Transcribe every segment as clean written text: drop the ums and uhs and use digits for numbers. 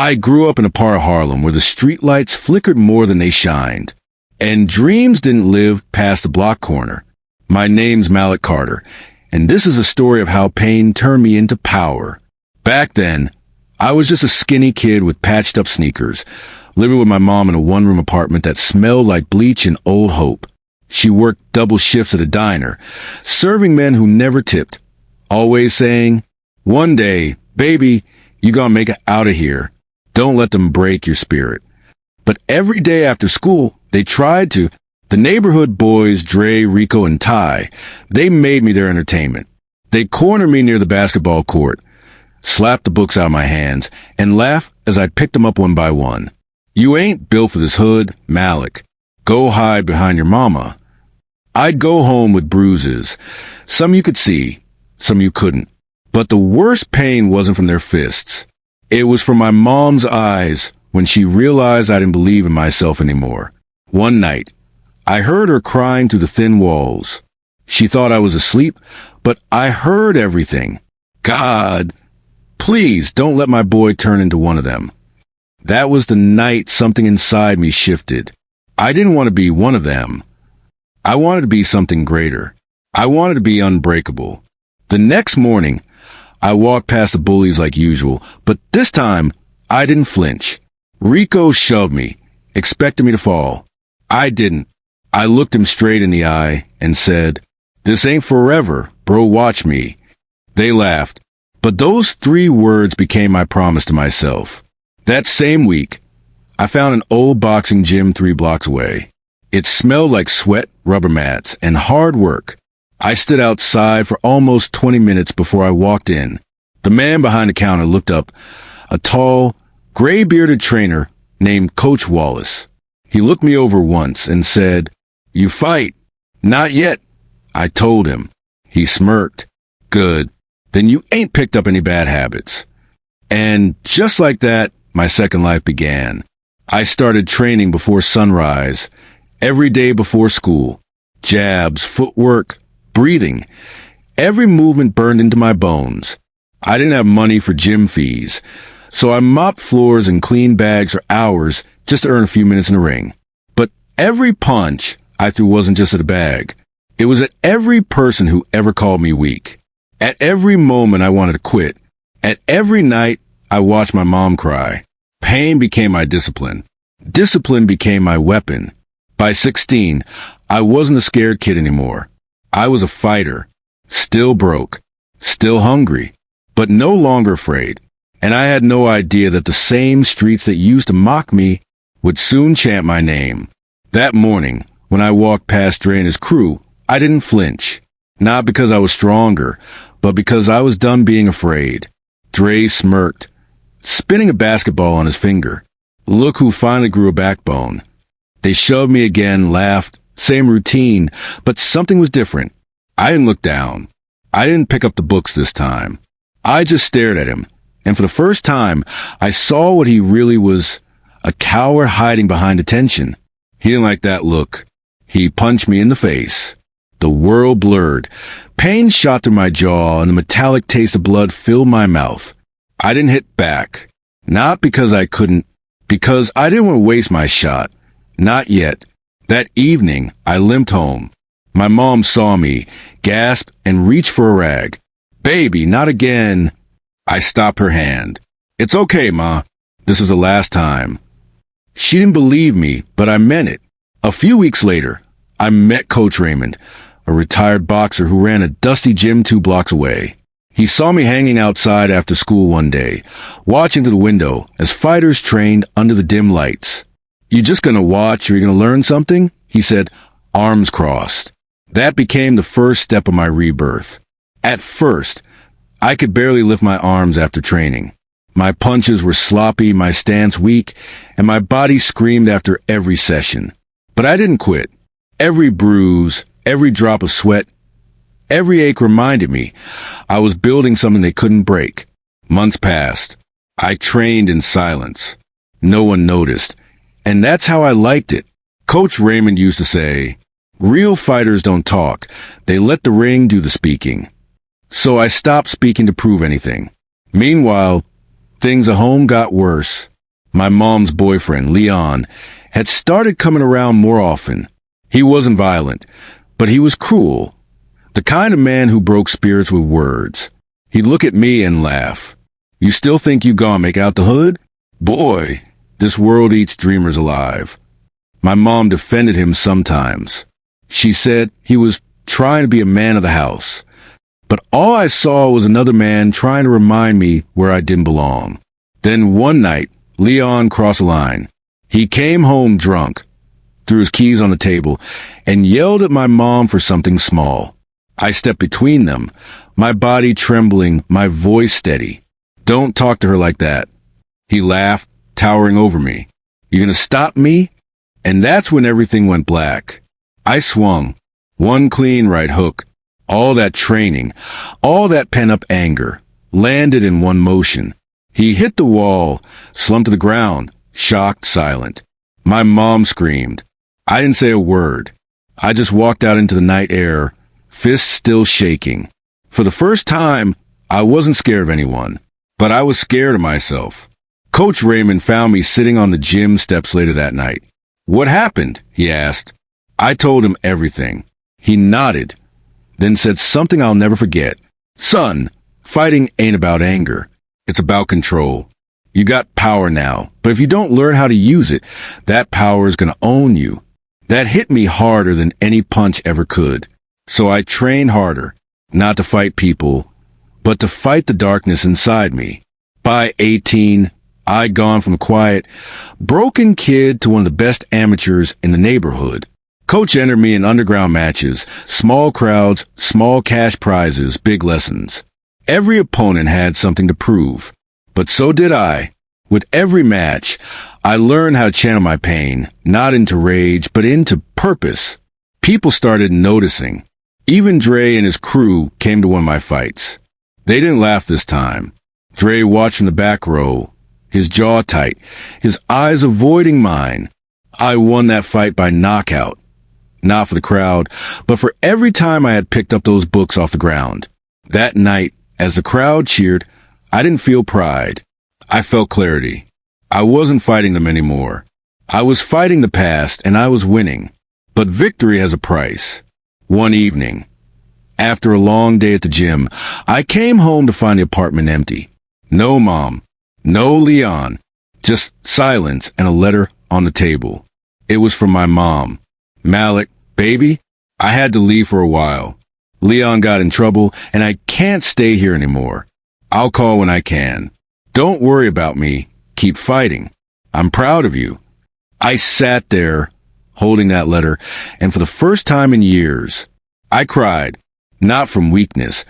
I grew up in a part of Harlem where the streetlights flickered more than they shined, and dreams didn't live past the block corner. My name's Malik Carter, and this is a story of how pain turned me into power. Back then, I was just a skinny kid with patched up sneakers, living with my mom in a one-room apartment that smelled like bleach and old hope. She worked double shifts at a diner, serving men who never tipped, always saying, "One day, baby, you gonna make it out of here. Don't let them break your spirit." But every day after school, they tried to. The neighborhood boys, Dre, Rico, and Ty, they made me their entertainment. They cornered me near the basketball court, slapped the books out of my hands, and laughed as I picked them up one by one. "You ain't built for this hood, Malik. Go hide behind your mama." I'd go home with bruises. Some you could see, some you couldn't. But the worst pain wasn't from their fists. It was from my mom's eyes when she realized I didn't believe in myself anymore. One night, I heard her crying through the thin walls. She thought I was asleep, but I heard everything. "God, please don't let my boy turn into one of them." That was the night something inside me shifted. I didn't want to be one of them. I wanted to be something greater. I wanted to be unbreakable. The next morning, I walked past the bullies like usual, but this time, I didn't flinch. Rico shoved me, expecting me to fall. I didn't. I looked him straight in the eye and said, "This ain't forever, bro, watch me." They laughed, but those 3 words became my promise to myself. That same week, I found an old boxing gym 3 blocks away. It smelled like sweat, rubber mats, and hard work. I stood outside for almost 20 minutes before I walked in. The man behind the counter looked up, a tall, gray-bearded trainer named Coach Wallace. He looked me over once and said, "You fight?" "Not yet," I told him. He smirked. "Good. Then you ain't picked up any bad habits." And just like that, my second life began. I started training before sunrise, every day before school. Jabs, footwork, breathing. Every movement burned into my bones. I didn't have money for gym fees, so I mopped floors and cleaned bags for hours just to earn a few minutes in the ring. But every punch I threw wasn't just at a bag. It was at every person who ever called me weak. At every moment I wanted to quit. At every night I watched my mom cry. Pain became my discipline. Discipline became my weapon. By 16, I wasn't a scared kid anymore. I was a fighter, still broke, still hungry, but no longer afraid. And I had no idea that the same streets that used to mock me would soon chant my name. That morning, when I walked past Dre and his crew, I didn't flinch. Not because I was stronger, but because I was done being afraid. Dre smirked, spinning a basketball on his finger. Look who finally grew a backbone. They shoved me again, laughed, same routine, but something was different. I didn't look down. I didn't pick up the books this time. I just stared at him, and for the first time, I saw what he really was, a coward hiding behind attention. He didn't like that look. He punched me in the face. The world blurred. Pain shot through my jaw, and the metallic taste of blood filled my mouth. I didn't hit back. Not because I couldn't, because I didn't want to waste my shot. Not yet. That evening, I limped home. My mom saw me, gasped, and reached for a rag. "Baby, not again." I stopped her hand. "It's okay, Ma. This is the last time." She didn't believe me, but I meant it. A few weeks later, I met Coach Raymond, a retired boxer who ran a dusty gym 2 blocks away. He saw me hanging outside after school one day, watching through the window as fighters trained under the dim lights. "You just gonna watch or you gonna learn something?" he said, arms crossed. That became the first step of my rebirth. At first, I could barely lift my arms after training. My punches were sloppy, my stance weak, and my body screamed after every session. But I didn't quit. Every bruise, every drop of sweat, every ache reminded me I was building something they couldn't break. Months passed. I trained in silence. No one noticed. And that's how I liked it. Coach Raymond used to say, "Real fighters don't talk. They let the ring do the speaking." So I stopped speaking to prove anything. Meanwhile, Things at home got worse. My mom's boyfriend, Leon, had started coming around more often. He wasn't violent, but he was cruel. The kind of man who broke spirits with words. He'd look at me and laugh. You still think you gonna make out the hood? Boy, this world eats dreamers alive. My mom defended him sometimes. She said he was trying to be a man of the house. But all I saw was another man trying to remind me where I didn't belong. Then one night, Leon crossed a line. He came home drunk, threw his keys on the table, and yelled at my mom for something small. I stepped between them, my body trembling, my voice steady. Don't talk to her like that. He laughed, towering over me. You gonna stop me? And that's when everything went black. I swung. One clean right hook. All that training, all that pent-up anger, landed in one motion. He hit the wall, slumped to the ground, shocked, silent. My mom screamed. I didn't say a word. I just walked out into the night air, fists still shaking. For the first time, I wasn't scared of anyone, but I was scared of myself. Coach Raymond found me sitting on the gym steps later that night. What happened? He asked. I told him everything. He nodded, then said something I'll never forget. Son, fighting ain't about anger. It's about control. You got power now, but if you don't learn how to use it, that power is gonna own you. That hit me harder than any punch ever could. So I trained harder, not to fight people, but to fight the darkness inside me. By 18, I'd gone from a quiet, broken kid to one of the best amateurs in the neighborhood. Coach entered me in underground matches, small crowds, small cash prizes, big lessons. Every opponent had something to prove, but so did I. With every match, I learned how to channel my pain, not into rage, but into purpose. People started noticing. Even Dre and his crew came to one of my fights. They didn't laugh this time. Dre watched from the back row, his jaw tight, his eyes avoiding mine. I won that fight by knockout. Not for the crowd, but for every time I had picked up those books off the ground. That night, as the crowd cheered, I didn't feel pride. I felt clarity. I wasn't fighting them anymore. I was fighting the past, and I was winning. But victory has a price. One evening, after a long day at the gym, I came home to find the apartment empty. No mom, no Leon, just silence and a letter on the table. It was from my mom. Malik, baby, I had to leave for a while. Leon got in trouble, and I can't stay here anymore. I'll call when I can. Don't worry about me. Keep fighting. I'm proud of you. I sat there, holding that letter, and for the first time in years, I cried, not from weakness,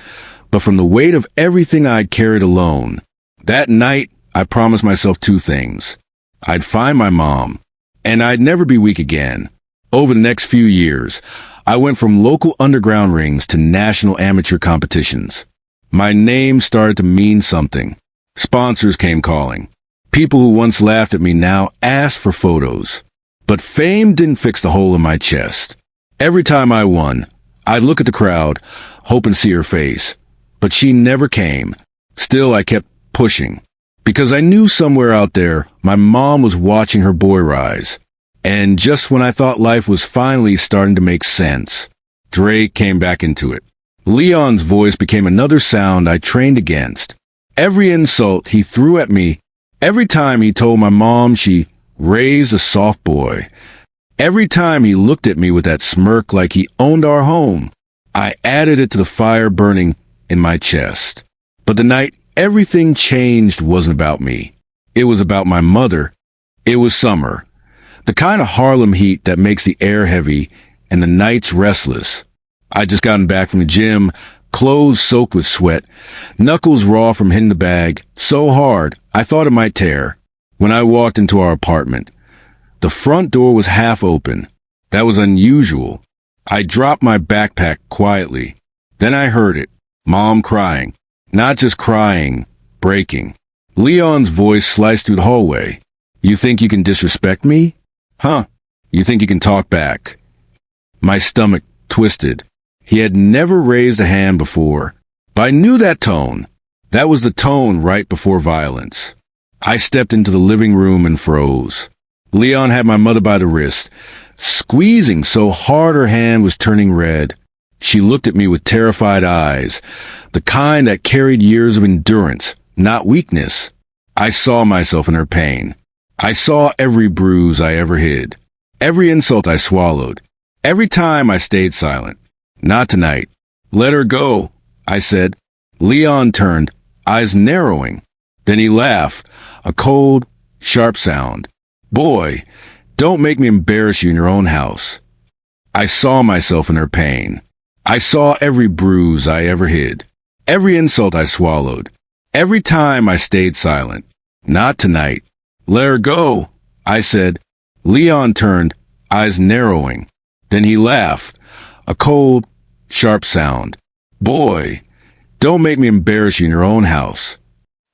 but from the weight of everything I'd carried alone. That night, I promised myself two things. I'd find my mom, and I'd never be weak again. Over the next few years, I went from local underground rings to national amateur competitions. My name started to mean something. Sponsors came calling. People who once laughed at me now asked for photos. But fame didn't fix the hole in my chest. Every time I won, I'd look at the crowd, hoping to see her face. But she never came. Still, I kept pushing. Because I knew somewhere out there, my mom was watching her boy rise. And just when I thought life was finally starting to make sense, Dre came back into it. Leon's voice became another sound I trained against. Every insult he threw at me, every time he told my mom she raised a soft boy, every time he looked at me with that smirk like he owned our home, I added it to the fire burning in my chest. But the night everything changed wasn't about me. It was about my mother. It was summer. The kind of Harlem heat that makes the air heavy and the nights restless. I'd just gotten back from the gym, clothes soaked with sweat, knuckles raw from hitting the bag, so hard I thought it might tear. When I walked into our apartment, the front door was half open. That was unusual. I dropped my backpack quietly. Then I heard it, Mom crying. Not just crying, breaking. Leon's voice sliced through the hallway. You think you can disrespect me? Huh? You think you can talk back? My stomach twisted. He had never raised a hand before, but I knew that tone. That was the tone right before violence. I stepped into the living room and froze. Leon had my mother by the wrist, squeezing so hard her hand was turning red. She looked at me with terrified eyes, the kind that carried years of endurance, not weakness. I saw myself in her pain. I saw every bruise I ever hid, every insult I swallowed, every time I stayed silent. Not tonight. Let her go, I said. Leon turned, eyes narrowing. Then he laughed, a cold, sharp sound. Boy, don't make me embarrass you in your own house. I saw myself in her pain. I saw every bruise I ever hid, every insult I swallowed, every time I stayed silent. Not tonight. Let her go, I said. Leon turned, eyes narrowing. Then he laughed, a cold, sharp sound. Boy, don't make me embarrass you in your own house.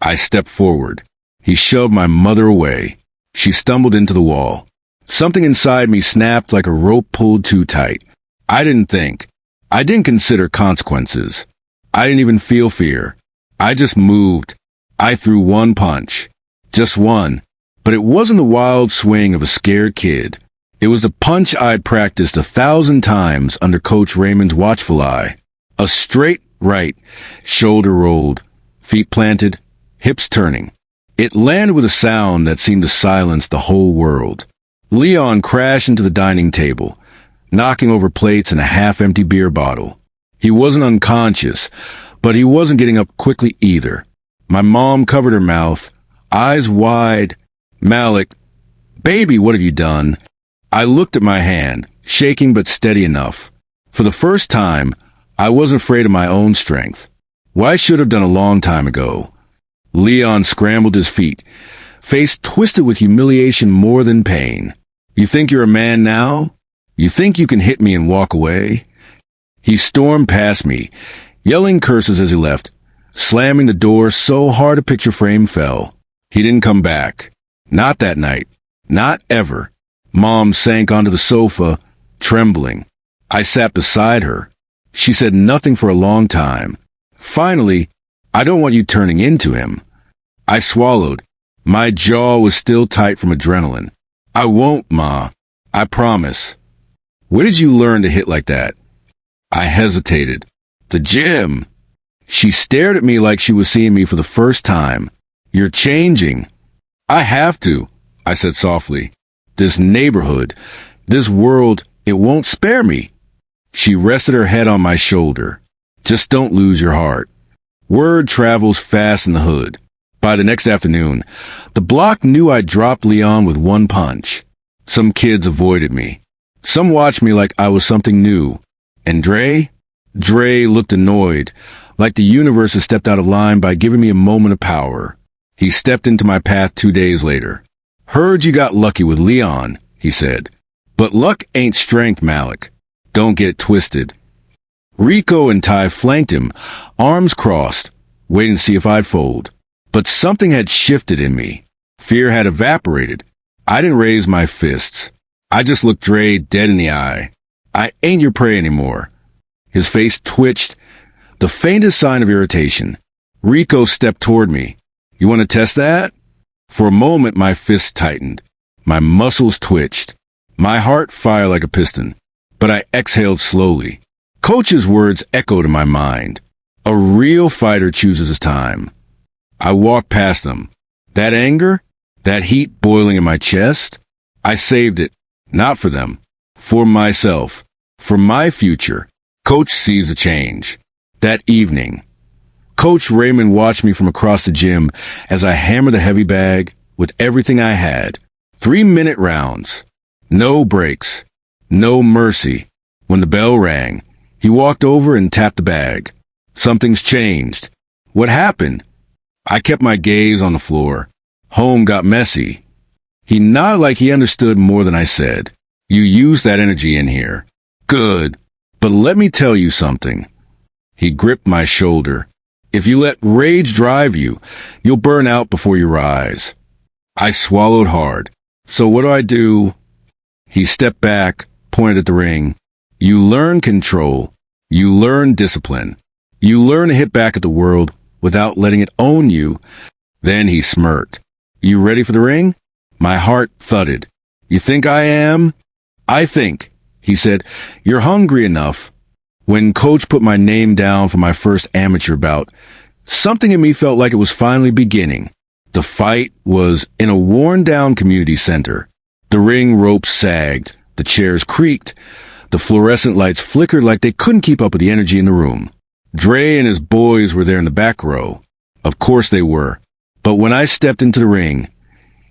I stepped forward. He shoved my mother away. She stumbled into the wall. Something inside me snapped like a rope pulled too tight. I didn't think. I didn't consider consequences. I didn't even feel fear. I just moved. I threw one punch. Just one. But it wasn't the wild swing of a scared kid. It was the punch I'd practiced 1,000 times under Coach Raymond's watchful eye. A straight right, shoulder rolled, feet planted, hips turning. It landed with a sound that seemed to silence the whole world. Leon crashed into the dining table, knocking over plates and a half-empty beer bottle. He wasn't unconscious, but he wasn't getting up quickly either. My mom covered her mouth, eyes wide. Malik, baby, what have you done? I looked at my hand, shaking but steady enough. For the first time, I wasn't afraid of my own strength. What I should have done a long time ago. Leon scrambled his feet, face twisted with humiliation more than pain. You think you're a man now? You think you can hit me and walk away? He stormed past me, yelling curses as he left, slamming the door so hard a picture frame fell. He didn't come back. Not that night. Not ever. Mom sank onto the sofa, trembling. I sat beside her. She said nothing for a long time. Finally, I don't want you turning into him. I swallowed. My jaw was still tight from adrenaline. I won't, Ma. I promise. Where did you learn to hit like that? I hesitated. The gym. She stared at me like she was seeing me for the first time. You're changing. I have to, I said softly. This neighborhood, this world, it won't spare me. She rested her head on my shoulder. Just don't lose your heart. Word travels fast in the hood. By the next afternoon, the block knew I dropped Leon with one punch. Some kids avoided me. Some watched me like I was something new. And Dre? Dre looked annoyed, like the universe had stepped out of line by giving me a moment of power. He stepped into my path 2 days later. Heard you got lucky with Leon, he said. But luck ain't strength, Malik. Don't get it twisted. Rico and Ty flanked him, arms crossed, waiting to see if I'd fold. But something had shifted in me. Fear had evaporated. I didn't raise my fists. I just looked Dre dead in the eye. I ain't your prey anymore. His face twitched, the faintest sign of irritation. Rico stepped toward me. You want to test that? For a moment, my fists tightened. My muscles twitched. My heart fired like a piston. But I exhaled slowly. Coach's words echoed in my mind. A real fighter chooses his time. I walked past them. That anger, that heat boiling in my chest, I saved it. Not for them. For myself. For my future. Coach sees a change. That evening, Coach Raymond watched me from across the gym as I hammered the heavy bag with everything I had. 3-minute rounds. No breaks. No mercy. When the bell rang, he walked over and tapped the bag. Something's changed. What happened? I kept my gaze on the floor. Home got messy. He nodded like he understood more than I said. You used that energy in here. Good. But let me tell you something. He gripped my shoulder. If you let rage drive you, you'll burn out before you rise. I swallowed hard. So what do? He stepped back, pointed at the ring. You learn control. You learn discipline. You learn to hit back at the world without letting it own you. Then he smirked. You ready for the ring? My heart thudded. You think I am? I think, he said, you're hungry enough. When Coach put my name down for my first amateur bout, something in me felt like it was finally beginning. The fight was in a worn-down community center. The ring ropes sagged, the chairs creaked, the fluorescent lights flickered like they couldn't keep up with the energy in the room. Dre and his boys were there in the back row. Of course they were. But when I stepped into the ring,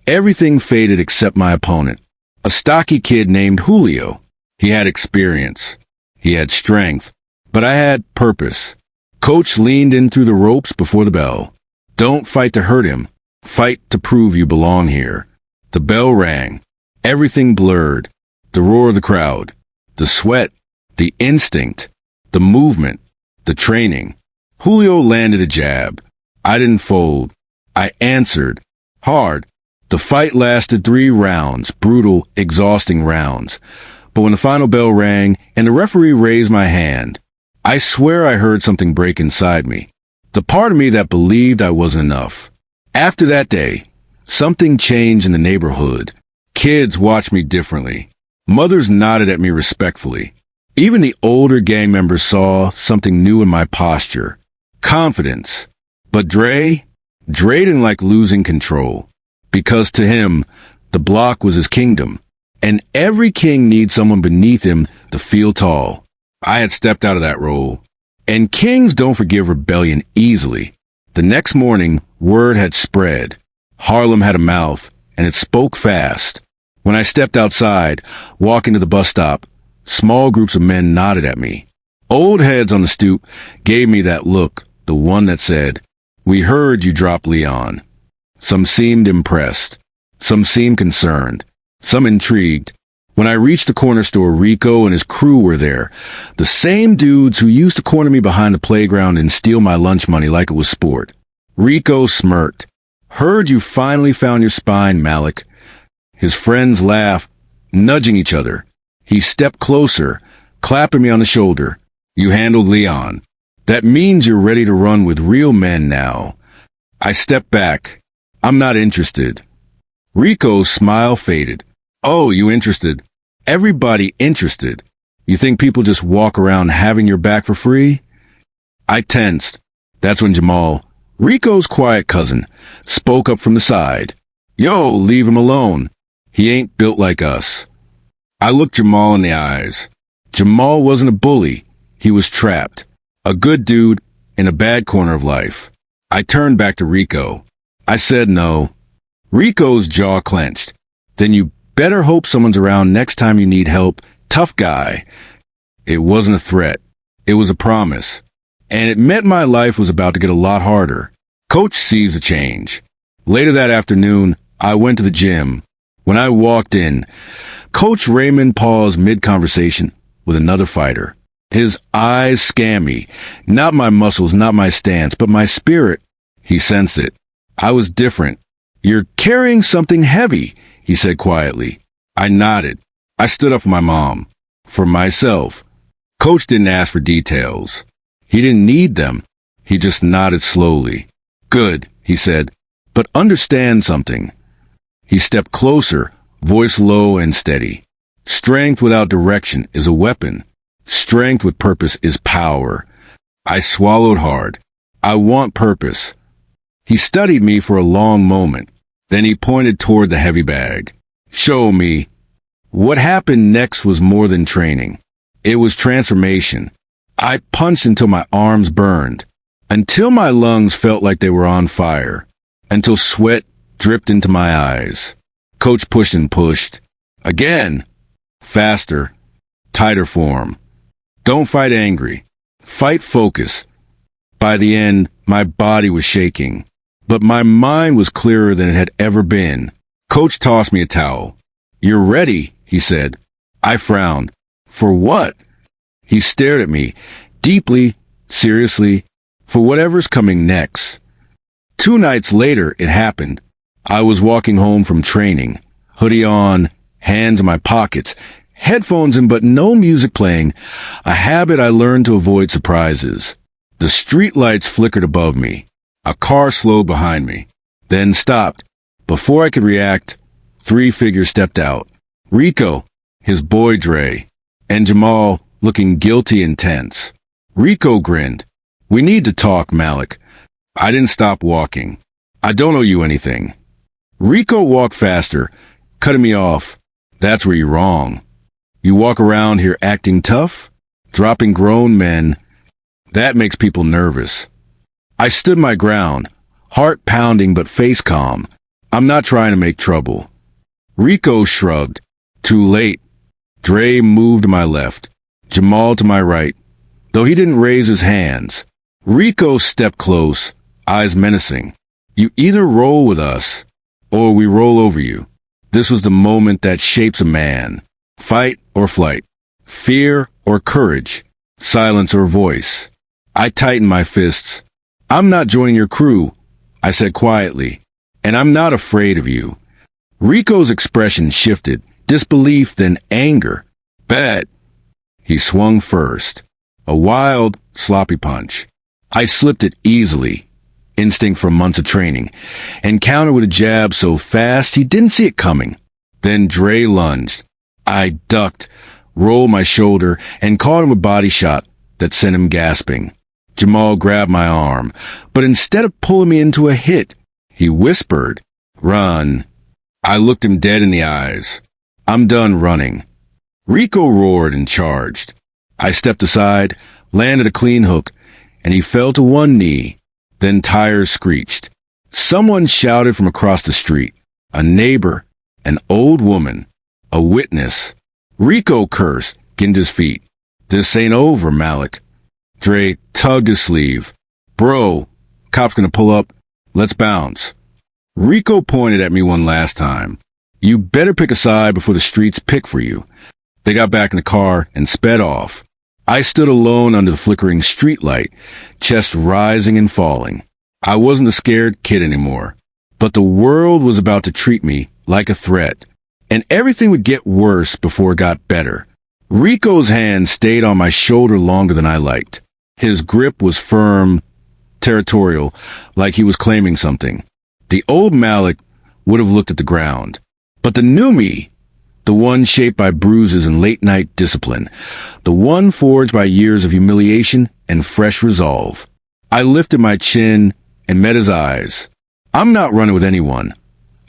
everything faded except my opponent. A stocky kid named Julio. He had experience. He had strength. But I had purpose. Coach leaned in through the ropes before the bell. Don't fight to hurt him. Fight to prove you belong here. The bell rang. Everything blurred. The roar of the crowd. The sweat. The instinct. The movement. The training. Julio landed a jab. I didn't fold. I answered. Hard. The fight lasted 3 rounds. Brutal, exhausting rounds. But when the final bell rang and the referee raised my hand, I swear I heard something break inside me. The part of me that believed I wasn't enough. After that day, something changed in the neighborhood. Kids watched me differently. Mothers nodded at me respectfully. Even the older gang members saw something new in my posture. Confidence. But Dre didn't like losing control. Because to him, the block was his kingdom. And every king needs someone beneath him to feel tall. I had stepped out of that role. And kings don't forgive rebellion easily. The next morning, word had spread. Harlem had a mouth, and it spoke fast. When I stepped outside, walking to the bus stop, small groups of men nodded at me. Old heads on the stoop gave me that look, the one that said, "We heard you drop Leon." Some seemed impressed. Some seemed concerned. Some intrigued. When I reached the corner store, Rico and his crew were there. The same dudes who used to corner me behind the playground and steal my lunch money like it was sport. Rico smirked. "Heard you finally found your spine, Malik." His friends laughed, nudging each other. He stepped closer, clapping me on the shoulder. "You handled Leon. That means you're ready to run with real men now." I stepped back. "I'm not interested." Rico's smile faded. "Oh, you interested? Everybody interested. You think people just walk around having your back for free?" I tensed. That's when Jamal, Rico's quiet cousin, spoke up from the side. "Yo, leave him alone. He ain't built like us." I looked Jamal in the eyes. Jamal wasn't a bully. He was trapped. A good dude in a bad corner of life. I turned back to Rico. I said no. Rico's jaw clenched. "Then you better hope someone's around next time you need help. Tough guy." It wasn't a threat. It was a promise. And it meant my life was about to get a lot harder. Coach sees the change. Later that afternoon, I went to the gym. When I walked in, Coach Raymond paused mid-conversation with another fighter. His eyes scanned me. Not my muscles, not my stance, but my spirit. He sensed it. I was different. "You're carrying something heavy," he said quietly. I nodded. I stood up for my mom. For myself. Coach didn't ask for details. He didn't need them. He just nodded slowly. "Good," he said. "But understand something." He stepped closer, voice low and steady. "Strength without direction is a weapon. Strength with purpose is power." I swallowed hard. I want purpose. He studied me for a long moment. Then he pointed toward the heavy bag. "Show me." What happened next was more than training. It was transformation. I punched until my arms burned. Until my lungs felt like they were on fire. Until sweat dripped into my eyes. Coach pushed and pushed. Again. Faster. Tighter form. Don't fight angry. Fight focus. By the end, my body was shaking. But my mind was clearer than it had ever been. Coach tossed me a towel. "You're ready," he said. I frowned. "For what?" He stared at me, deeply, seriously, for whatever's coming next. 2 nights later, it happened. I was walking home from training, hoodie on, hands in my pockets, headphones in but no music playing, a habit I learned to avoid surprises. The street lights flickered above me. A car slowed behind me, then stopped. Before I could react, 3 figures stepped out. Rico, his boy Dre, and Jamal, looking guilty and tense. Rico grinned. "We need to talk, Malik." I didn't stop walking. "I don't owe you anything." Rico walked faster, cutting me off. "That's where you're wrong. You walk around here acting tough, dropping grown men. That makes people nervous." I stood my ground, heart pounding but face calm. "I'm not trying to make trouble." Rico shrugged. "Too late." Dre moved to my left, Jamal to my right, though he didn't raise his hands. Rico stepped close, eyes menacing. "You either roll with us, or we roll over you." This was the moment that shapes a man. Fight or flight. Fear or courage. Silence or voice. I tightened my fists. "I'm not joining your crew," I said quietly, "and I'm not afraid of you." Rico's expression shifted, disbelief then anger. "Bet." He swung first. A wild, sloppy punch. I slipped it easily, instinct from months of training, and countered with a jab so fast he didn't see it coming. Then Dre lunged. I ducked, rolled my shoulder, and caught him a body shot that sent him gasping. Jamal grabbed my arm, but instead of pulling me into a hit, he whispered, "Run." I looked him dead in the eyes. "I'm done running." Rico roared and charged. I stepped aside, landed a clean hook, and he fell to one knee. Then tires screeched. Someone shouted from across the street. A neighbor, an old woman, a witness. Rico cursed, getting to his feet. "This ain't over, Malik." Dre tugged his sleeve. "Bro, cop's gonna pull up. Let's bounce." Rico pointed at me one last time. "You better pick a side before the streets pick for you." They got back in the car and sped off. I stood alone under the flickering streetlight, chest rising and falling. I wasn't a scared kid anymore, but the world was about to treat me like a threat, and everything would get worse before it got better. Rico's hand stayed on my shoulder longer than I liked. His grip was firm, territorial, like he was claiming something. The old Malik would have looked at the ground, but the new me, the one shaped by bruises and late-night discipline, the one forged by years of humiliation and fresh resolve. I lifted my chin and met his eyes. "I'm not running with anyone,"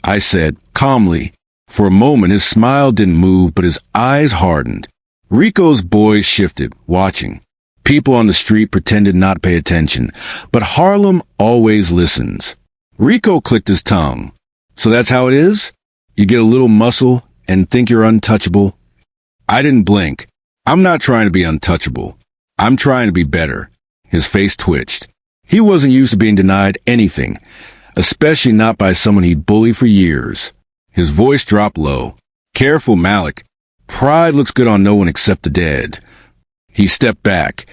I said, calmly. For a moment his smile didn't move, but his eyes hardened. Rico's boys shifted, watching. People on the street pretended not to pay attention, but Harlem always listens. Rico clicked his tongue. "So that's how it is? You get a little muscle and think you're untouchable?" I didn't blink. "I'm not trying to be untouchable. I'm trying to be better." His face twitched. He wasn't used to being denied anything, especially not by someone he'd bullied for years. His voice dropped low. "Careful, Malik. Pride looks good on no one except the dead." He stepped back,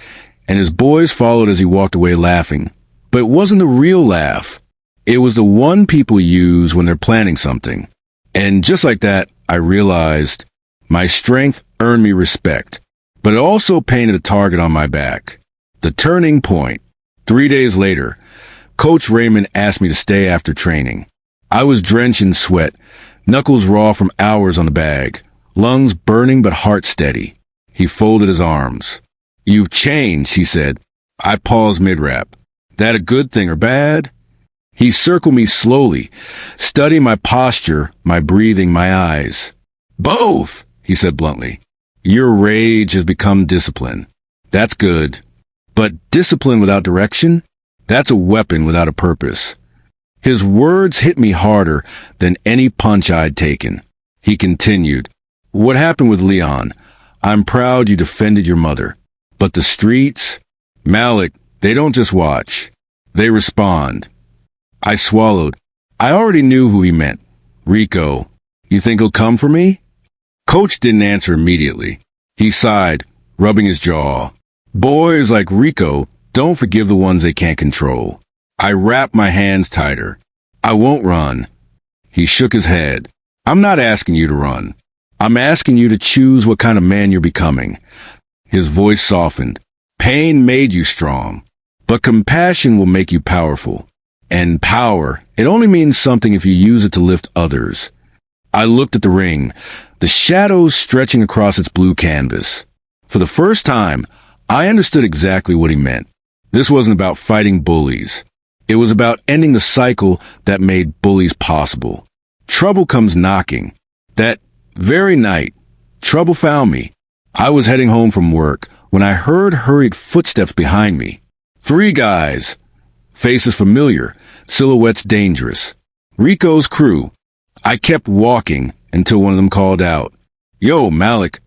and his boys followed as he walked away laughing. But it wasn't the real laugh. It was the one people use when they're planning something. And just like that, I realized my strength earned me respect, but it also painted a target on my back. The turning point. 3 days later, Coach Raymond asked me to stay after training. I was drenched in sweat, knuckles raw from hours on the bag, lungs burning but heart steady. He folded his arms. "You've changed," he said. I paused mid-rap. "That a good thing or bad?" He circled me slowly, studying my posture, my breathing, my eyes. "Both," he said bluntly. "Your rage has become discipline. That's good. But discipline without direction? That's a weapon without a purpose." His words hit me harder than any punch I'd taken. He continued, "What happened with Leon? I'm proud you defended your mother. But the streets? Malik, they don't just watch. They respond." I swallowed. I already knew who he meant. "Rico, you think he'll come for me?" Coach didn't answer immediately. He sighed, rubbing his jaw. "Boys like Rico don't forgive the ones they can't control." I wrapped my hands tighter. "I won't run." He shook his head. "I'm not asking you to run. I'm asking you to choose what kind of man you're becoming." His voice softened. "Pain made you strong, but compassion will make you powerful. And power, it only means something if you use it to lift others. I looked at the ring, the shadows stretching across its blue canvas. For the first time, I understood exactly what he meant. This wasn't about fighting bullies. It was about ending the cycle that made bullies possible. Trouble comes knocking. That very night, trouble found me. I was heading home from work when I heard hurried footsteps behind me. 3 guys. Faces familiar, silhouettes dangerous. Rico's crew. I kept walking until one of them called out, "Yo, Malik."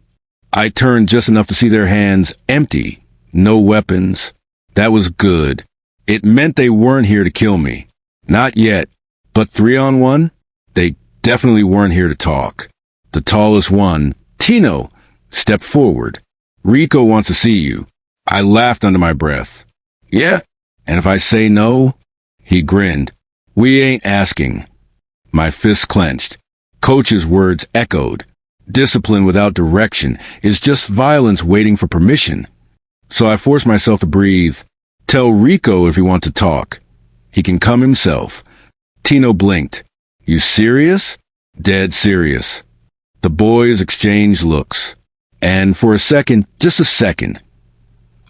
I turned just enough to see their hands empty, no weapons. That was good. It meant they weren't here to kill me. Not yet. But 3-on-1? They definitely weren't here to talk. The tallest one, Tino, stepped forward. "Rico wants to see you." I laughed under my breath. "Yeah? And if I say no?" He grinned. "We ain't asking." My fists clenched. Coach's words echoed. Discipline without direction is just violence waiting for permission. So I forced myself to breathe. "Tell Rico if he wants to talk. He can come himself." Tino blinked. "You serious?" "Dead serious." The boys exchanged looks. And for a second, just a second,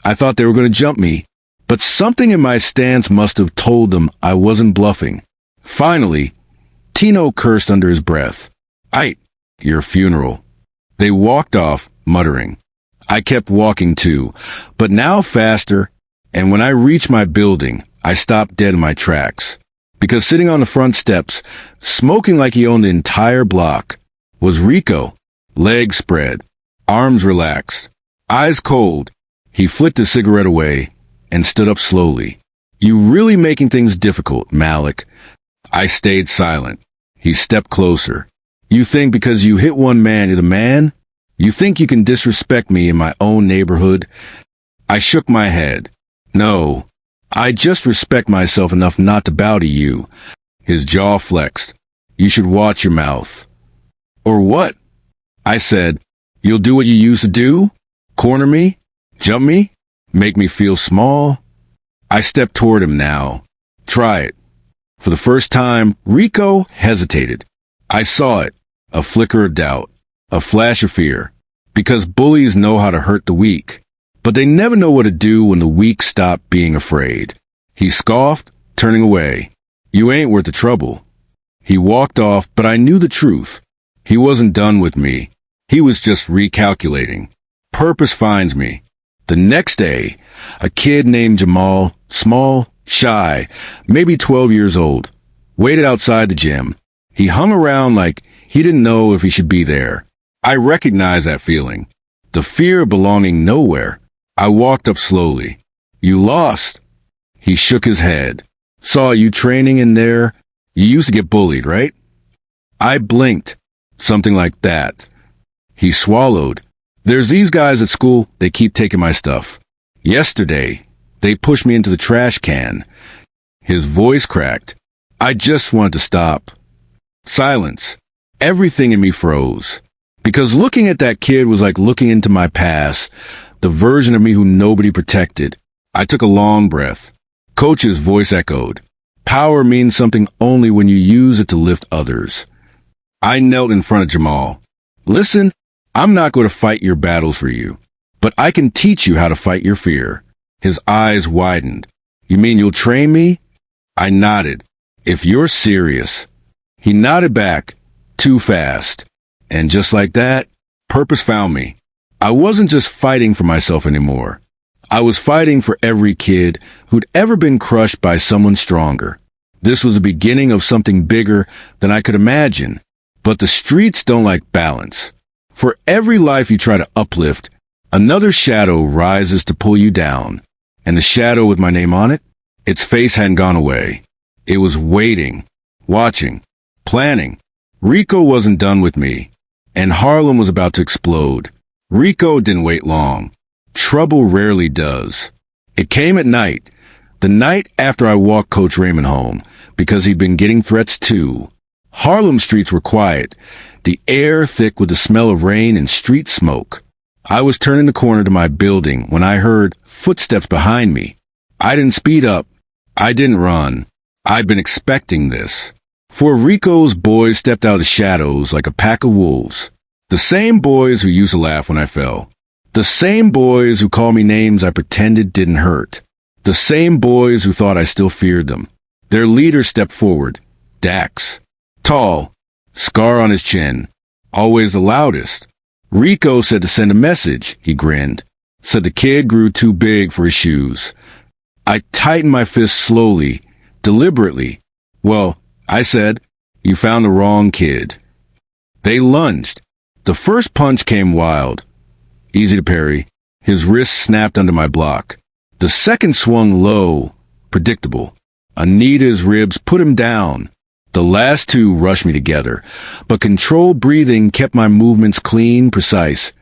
I thought they were going to jump me, but something in my stance must have told them I wasn't bluffing. Finally, Tino cursed under his breath. Your funeral." They walked off, muttering. I kept walking too, but now faster, and when I reached my building, I stopped dead in my tracks. Because sitting on the front steps, smoking like he owned the entire block, was Rico. Legs spread, arms relaxed, eyes cold. He flicked his cigarette away and stood up slowly. "You really making things difficult, Malik." I stayed silent. He stepped closer. "You think because you hit one man you're the man? You think you can disrespect me in my own neighborhood?" I shook my head. "No, I just respect myself enough not to bow to you." His jaw flexed. "You should watch your mouth." "Or what?" I said. "You'll do what you used to do? Corner me? Jump me? Make me feel small?" I stepped toward him now. "Try it." For the first time, Rico hesitated. I saw it. A flicker of doubt. A flash of fear. Because bullies know how to hurt the weak. But they never know what to do when the weak stop being afraid. He scoffed, turning away. "You ain't worth the trouble." He walked off, but I knew the truth. He wasn't done with me. He was just recalculating. Purpose finds me. The next day, a kid named Jamal, small, shy, maybe 12 years old, waited outside the gym. He hung around like he didn't know if he should be there. I recognized that feeling. The fear of belonging nowhere. I walked up slowly. "You lost." He shook his head. "Saw you training in there. You used to get bullied, right?" I blinked. "Something like that." He swallowed. "There's these guys at school, they keep taking my stuff. Yesterday, they pushed me into the trash can." His voice cracked. I just wanted to stop. Silence. Everything in me froze. Because looking at that kid was like looking into my past, the version of me who nobody protected. I took a long breath. Coach's voice echoed. "Power means something only when you use it to lift others." I knelt in front of Jamal. "Listen, I'm not going to fight your battles for you, but I can teach you how to fight your fear." His eyes widened. "You mean you'll train me?" I nodded. "If you're serious." He nodded back, too fast. And just like that, purpose found me. I wasn't just fighting for myself anymore. I was fighting for every kid who'd ever been crushed by someone stronger. This was the beginning of something bigger than I could imagine. But the streets don't like balance. For every life you try to uplift, another shadow rises to pull you down. And the shadow with my name on it, its face hadn't gone away. It was waiting, watching, planning. Rico wasn't done with me, and Harlem was about to explode. Rico didn't wait long. Trouble rarely does. It came at night, the night after I walked Coach Raymond home, because he'd been getting threats too. Harlem streets were quiet, the air thick with the smell of rain and street smoke. I was turning the corner to my building when I heard footsteps behind me. I didn't speed up. I didn't run. I'd been expecting this. For Rico's boys stepped out of the shadows like a pack of wolves. The same boys who used to laugh when I fell. The same boys who called me names I pretended didn't hurt. The same boys who thought I still feared them. Their leader stepped forward. Dax. Tall. Scar on his chin. Always the loudest. Rico said to send a message, he grinned. Said the kid grew too big for his shoes. I tightened my fist slowly, deliberately. Well, I said, you found the wrong kid. They lunged. The first punch came wild. Easy to parry. His wrist snapped under my block. The second swung low, predictable. A knee to his ribs put him down. The last two rushed me together, but controlled breathing kept my movements clean, precise.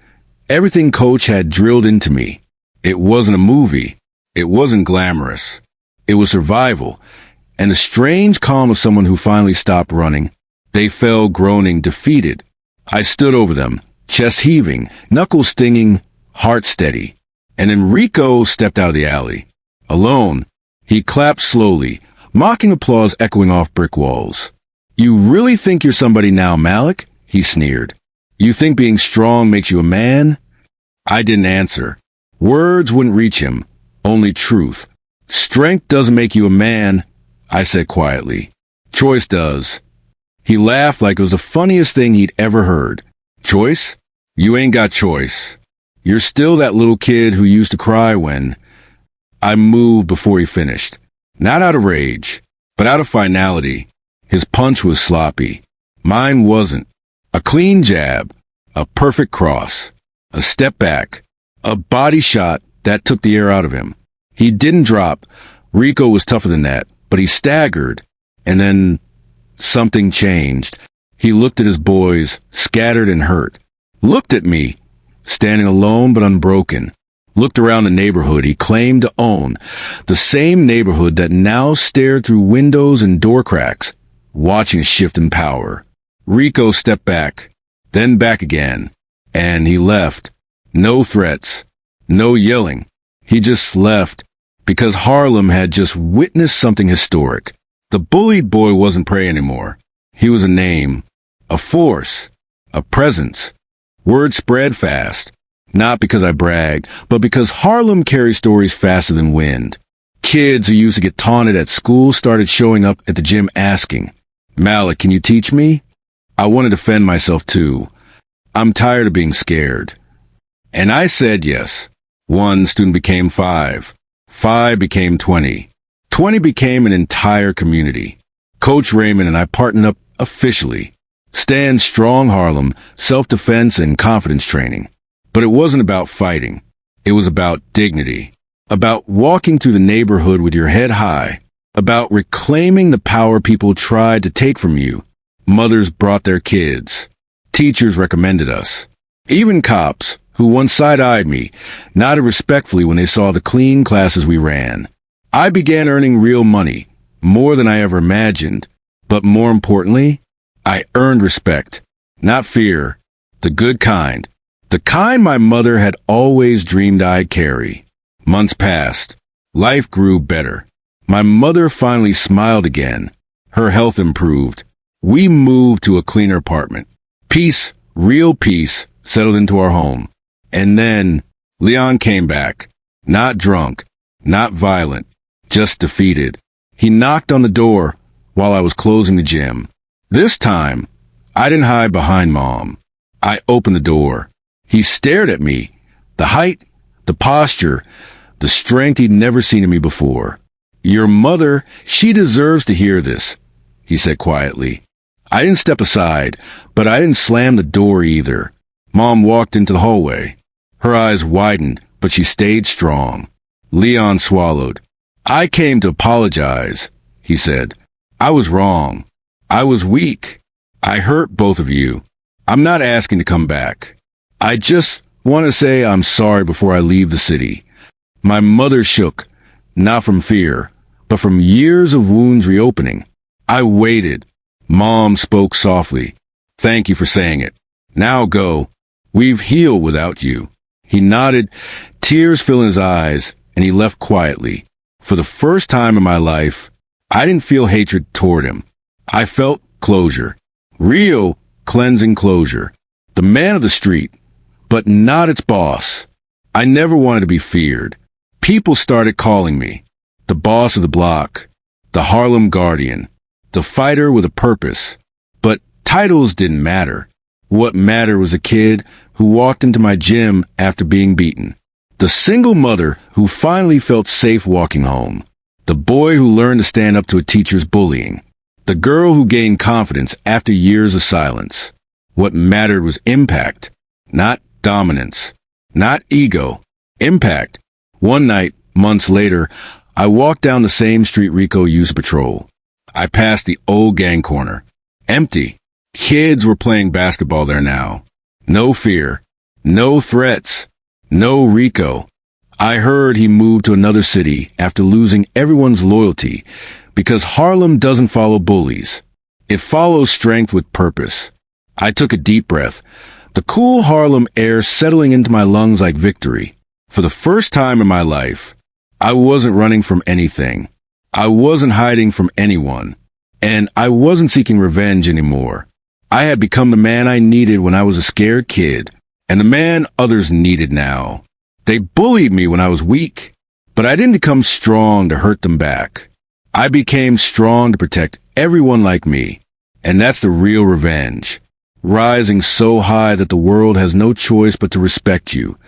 Everything Coach had drilled into me. It wasn't a movie. It wasn't glamorous. It was survival, and the strange calm of someone who finally stopped running. They fell groaning, defeated. I stood over them, chest heaving, knuckles stinging, heart steady. And then Rico stepped out of the alley. Alone, he clapped slowly, mocking applause echoing off brick walls. You really think you're somebody now, Malik? He sneered. You think being strong makes you a man? I didn't answer. Words wouldn't reach him, only truth. Strength doesn't make you a man, I said quietly. Choice does. He laughed like it was the funniest thing he'd ever heard. Choice? You ain't got choice. You're still that little kid who used to cry when... I moved before he finished. Not out of rage, but out of finality. His punch was sloppy. Mine wasn't. A clean jab. A perfect cross. A step back. A body shot that took the air out of him. He didn't drop. Rico was tougher than that, but he staggered. And then something changed. He looked at his boys, scattered and hurt. Looked at me, standing alone but unbroken. Looked around the neighborhood he claimed to own, the same neighborhood that now stared through windows and door cracks, watching a shift in power. Rico stepped back, then back again, and he left. No threats, no yelling. He just left, because Harlem had just witnessed something historic. The bullied boy wasn't prey anymore. He was a name, a force, a presence. Word spread fast. Not because I bragged, but because Harlem carries stories faster than wind. Kids who used to get taunted at school started showing up at the gym asking, Malik, can you teach me? I want to defend myself too. I'm tired of being scared. And I said yes. 1 student became 5. 5 became 20. 20 became an entire community. Coach Raymond and I partnered up officially. Stand Strong Harlem, self-defense and confidence training. But it wasn't about fighting. It was about dignity. About walking through the neighborhood with your head high. About reclaiming the power people tried to take from you. Mothers brought their kids. Teachers recommended us. Even cops, who once side-eyed me, nodded respectfully when they saw the clean classes we ran. I began earning real money, more than I ever imagined. But more importantly, I earned respect, not fear, the good kind. The kind my mother had always dreamed I'd carry. Months passed. Life grew better. My mother finally smiled again. Her health improved. We moved to a cleaner apartment. Peace, real peace, settled into our home. And then Leon came back. Not drunk, not violent, just defeated. He knocked on the door while I was closing the gym. This time, I didn't hide behind Mom. I opened the door. He stared at me, the height, the posture, the strength he'd never seen in me before. Your mother, she deserves to hear this, he said quietly. I didn't step aside, but I didn't slam the door either. Mom walked into the hallway. Her eyes widened, but she stayed strong. Leon swallowed. I came to apologize, he said. I was wrong. I was weak. I hurt both of you. I'm not asking to come back. I just want to say I'm sorry before I leave the city. My mother shook, not from fear, but from years of wounds reopening. I waited. Mom spoke softly. Thank you for saying it. Now go. We've healed without you. He nodded, tears filling his eyes, and he left quietly. For the first time in my life, I didn't feel hatred toward him. I felt closure. Real, cleansing closure. The man of the street, but not its boss. I never wanted to be feared. People started calling me the boss of the block, the Harlem Guardian, the fighter with a purpose. But titles didn't matter. What mattered was a kid who walked into my gym after being beaten. The single mother who finally felt safe walking home. The boy who learned to stand up to a teacher's bullying. The girl who gained confidence after years of silence. What mattered was impact, not dominance, not ego. Impact. One night, months later, I walked down the same street Rico used to patrol. I passed the old gang corner. Empty. Kids were playing basketball there now. No fear. No threats. No Rico. I heard he moved to another city after losing everyone's loyalty because Harlem doesn't follow bullies. It follows strength with purpose. I took a deep breath, the cool Harlem air settling into my lungs like victory. For the first time in my life, I wasn't running from anything. I wasn't hiding from anyone. And I wasn't seeking revenge anymore. I had become the man I needed when I was a scared kid, and the man others needed now. They bullied me when I was weak, but I didn't become strong to hurt them back. I became strong to protect everyone like me, and that's the real revenge. Rising so high that the world has no choice but to respect you,